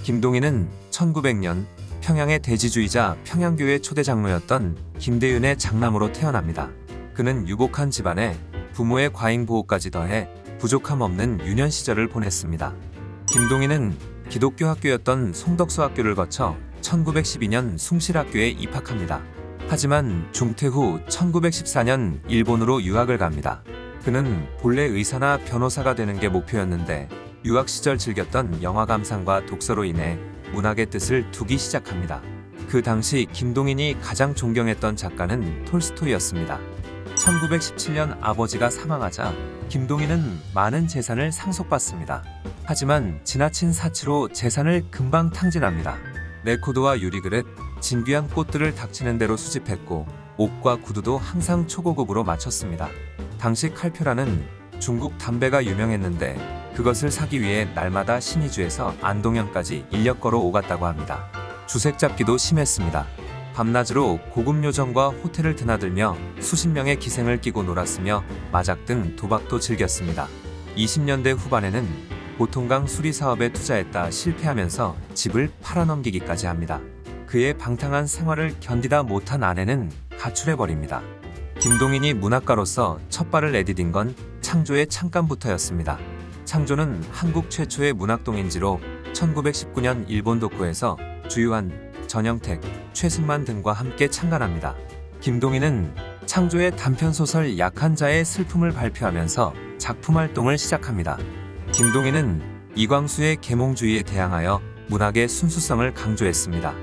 김동인은 1900년 평양의 대지주의자 평양교회 초대 장로였던 김대윤의 장남으로 태어납니다. 그는 유복한 집안에 부모의 과잉 보호까지 더해 부족함 없는 유년 시절을 보냈습니다. 김동인은 기독교 학교였던 송덕수 학교를 거쳐 1912년 숭실학교에 입학합니다. 하지만 중퇴 후 1914년 일본으로 유학을 갑니다. 그는 본래 의사나 변호사가 되는 게 목표였는데 유학 시절 즐겼던 영화 감상과 독서로 인해 문학의 뜻을 두기 시작합니다. 그 당시 김동인이 가장 존경했던 작가는 톨스토이였습니다. 1917년 아버지가 사망하자 김동인은 많은 재산을 상속받습니다. 하지만 지나친 사치로 재산을 금방 탕진합니다. 레코드와 유리그릇, 진귀한 꽃들을 닥치는 대로 수집했고 옷과 구두도 항상 초고급으로 맞췄습니다. 당시 칼표라는 중국 담배가 유명했는데 그것을 사기 위해 날마다 신의주에서 안동현까지 인력 걸어 오갔다고 합니다. 주색 잡기도 심했습니다. 밤낮으로 고급 요정과 호텔을 드나들며 수십 명의 기생을 끼고 놀았으며 마작 등 도박도 즐겼습니다. 20년대 후반에는 보통강 수리 사업에 투자했다 실패하면서 집을 팔아넘기기까지 합니다. 그의 방탕한 생활을 견디다 못한 아내는 가출해버립니다. 김동인이 문학가로서 첫 발을 내디딘 건 창조의 창간부터였습니다. 창조는 한국 최초의 문학동인지로 1919년 일본 도쿄에서 주유한, 전영택, 최승만 등과 함께 창간합니다. 김동인은 창조의 단편소설 약한 자의 슬픔을 발표하면서 작품 활동을 시작합니다. 김동인은 이광수의 계몽주의에 대항하여 문학의 순수성을 강조했습니다.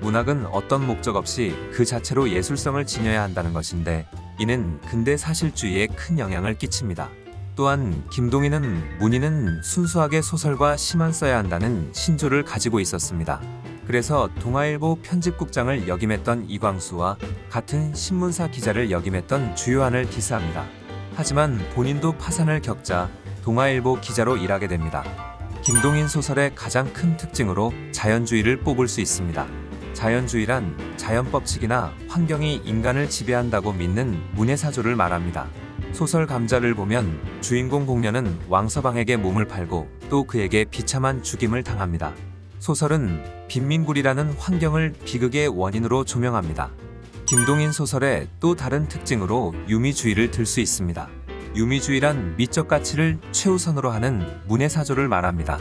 문학은 어떤 목적 없이 그 자체로 예술성을 지녀야 한다는 것인데 이는 근대 사실주의에 큰 영향을 끼칩니다. 또한 김동인은 문인은 순수하게 소설과 시만 써야 한다는 신조를 가지고 있었습니다. 그래서 동아일보 편집국장을 역임했던 이광수와 같은 신문사 기자를 역임했던 주요한을 디스합니다. 하지만 본인도 파산을 겪자 동아일보 기자로 일하게 됩니다. 김동인 소설의 가장 큰 특징으로 자연주의를 뽑을 수 있습니다. 자연주의란 자연법칙이나 환경이 인간을 지배한다고 믿는 문예사조를 말합니다. 소설 감자를 보면 주인공 공녀는 왕서방에게 몸을 팔고 또 그에게 비참한 죽임을 당합니다. 소설은 빈민굴이라는 환경을 비극의 원인으로 조명합니다. 김동인 소설의 또 다른 특징으로 유미주의를 들 수 있습니다. 유미주의란 미적 가치를 최우선으로 하는 문예사조를 말합니다.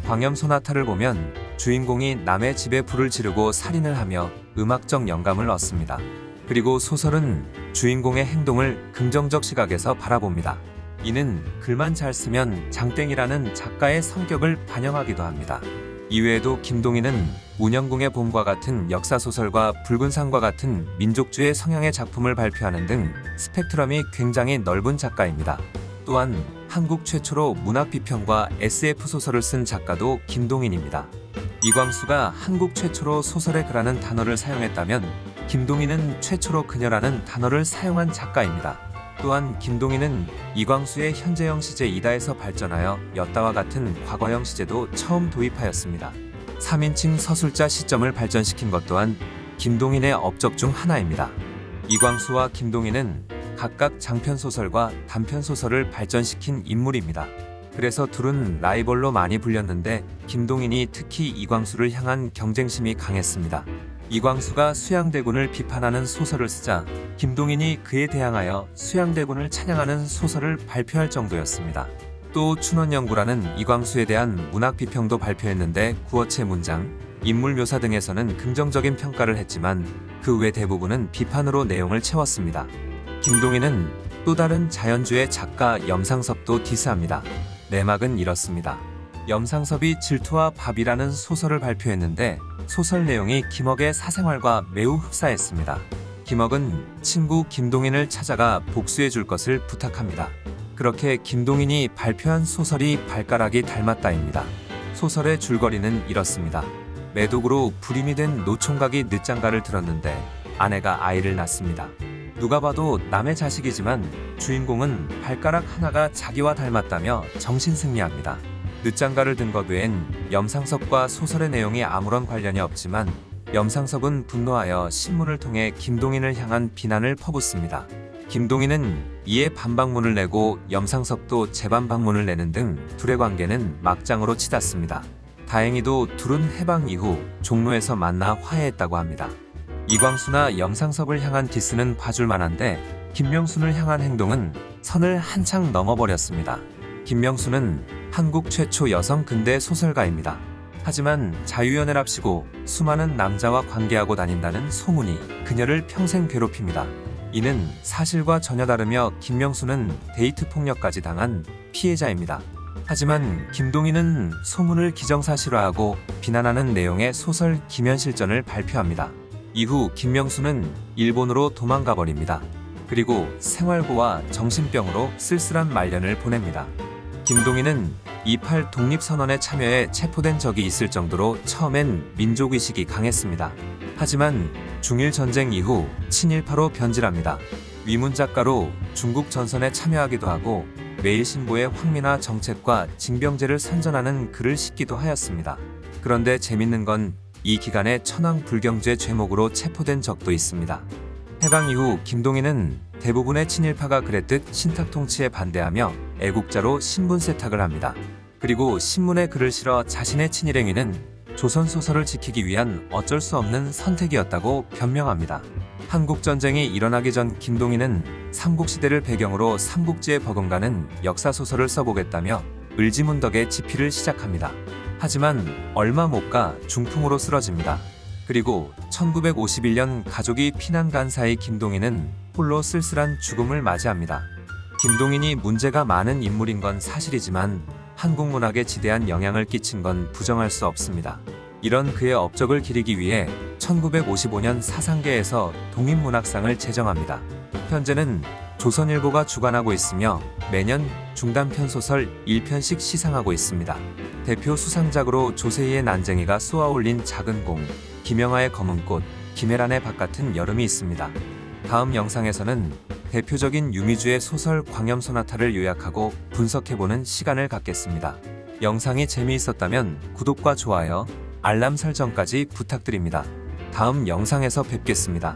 광염소나타를 보면 주인공이 남의 집에 불을 지르고 살인을 하며 음악적 영감을 얻습니다. 그리고 소설은 주인공의 행동을 긍정적 시각에서 바라봅니다. 이는 글만 잘 쓰면 장땡이라는 작가의 성격을 반영하기도 합니다. 이외에도 김동인은 운영궁의 봄과 같은 역사소설과 붉은 산과 같은 민족주의 성향의 작품을 발표하는 등 스펙트럼이 굉장히 넓은 작가입니다. 또한 한국 최초로 문학비평과 SF 소설을 쓴 작가도 김동인입니다. 이광수가 한국 최초로 소설에 그라는 단어를 사용했다면 김동인은 최초로 그녀라는 단어를 사용한 작가입니다. 또한 김동인은 이광수의 현재형 시제 이다에서 발전하여 엿다와 같은 과거형 시제도 처음 도입하였습니다. 3인칭 서술자 시점을 발전시킨 것 또한 김동인의 업적 중 하나입니다. 이광수와 김동인은 각각 장편소설과 단편소설을 발전시킨 인물입니다. 그래서 둘은 라이벌로 많이 불렸는데 김동인이 특히 이광수를 향한 경쟁심이 강했습니다. 이광수가 수양대군을 비판하는 소설을 쓰자 김동인이 그에 대항하여 수양대군을 찬양하는 소설을 발표할 정도였습니다. 또 춘원연구라는 이광수에 대한 문학 비평도 발표했는데 구어체 문장, 인물 묘사 등에서는 긍정적인 평가를 했지만 그 외 대부분은 비판으로 내용을 채웠습니다. 김동인은 또 다른 자연주의 작가 염상섭도 디스합니다. 내막은 이렇습니다. 염상섭이 질투와 밥이라는 소설을 발표했는데 소설 내용이 김억의 사생활과 매우 흡사했습니다. 김억은 친구 김동인을 찾아가 복수해 줄 것을 부탁합니다. 그렇게 김동인이 발표한 소설이 발가락이 닮았다입니다. 소설의 줄거리는 이렇습니다. 매독으로 불임이 된 노총각이 늦장가를 들었는데 아내가 아이를 낳습니다. 누가 봐도 남의 자식이지만 주인공은 발가락 하나가 자기와 닮았다며 정신승리합니다. 늦장가를 든 것 외엔 염상섭과 소설의 내용이 아무런 관련이 없지만 염상섭은 분노하여 신문을 통해 김동인을 향한 비난을 퍼붓습니다. 김동인은 이에 반박문을 내고 염상섭도 재반박문을 내는 등 둘의 관계는 막장으로 치닫습니다. 다행히도 둘은 해방 이후 종로에서 만나 화해했다고 합니다. 이광수나 염상섭을 향한 디스는 봐줄 만한데 김명순을 향한 행동은 선을 한창 넘어버렸습니다. 김명순은 한국 최초 여성 근대 소설가입니다. 하지만 자유연애랍시고 수많은 남자와 관계하고 다닌다는 소문이 그녀를 평생 괴롭힙니다. 이는 사실과 전혀 다르며 김명순은 데이트 폭력까지 당한 피해자입니다. 하지만 김동희는 소문을 기정사실화하고 비난하는 내용의 소설 기면실전을 발표합니다. 이후 김명순은 일본으로 도망가 버립니다. 그리고 생활고와 정신병으로 쓸쓸한 말년을 보냅니다. 김동희는 28 독립선언에 참여해 체포된 적이 있을 정도로 처음엔 민족의식이 강했습니다. 하지만 중일 전쟁 이후 친일파로 변질합니다. 위문작가로 중국 전선에 참여하기도 하고 매일신보의 황민화 정책과 징병제를 선전하는 글을 싣기도 하였습니다. 그런데 재밌는 건 이 기간에 천황불경죄 죄목으로 체포된 적도 있습니다. 해방 이후 김동희는 대부분의 친일파가 그랬듯 신탁통치에 반대하며 애국자로 신분 세탁을 합니다. 그리고 신문에 글을 실어 자신의 친일행위는 조선소설을 지키기 위한 어쩔 수 없는 선택이었다고 변명합니다. 한국전쟁이 일어나기 전 김동희는 삼국시대를 배경으로 삼국지에 버금가는 역사소설을 써보겠다며 을지문덕의 집필을 시작합니다. 하지만 얼마 못 가 중풍으로 쓰러집니다. 그리고 1951년 가족이 피난 간 사이 김동희는 홀로 쓸쓸한 죽음을 맞이합니다. 김동인이 문제가 많은 인물인 건 사실이지만 한국 문학에 지대한 영향을 끼친 건 부정할 수 없습니다. 이런 그의 업적을 기리기 위해 1955년 사상계에서 독립문학상을 제정합니다. 현재는 조선일보가 주관하고 있으며 매년 중단편 소설 1편씩 시상하고 있습니다. 대표 수상작으로 조세희의 난쟁이가 쏘아올린 작은 공, 김영하의 검은 꽃, 김혜란의 밭 같은 여름이 있습니다. 다음 영상에서는 대표적인 유미주의 소설 광염소나타를 요약하고 분석해보는 시간을 갖겠습니다. 영상이 재미있었다면 구독과 좋아요, 알람 설정까지 부탁드립니다. 다음 영상에서 뵙겠습니다.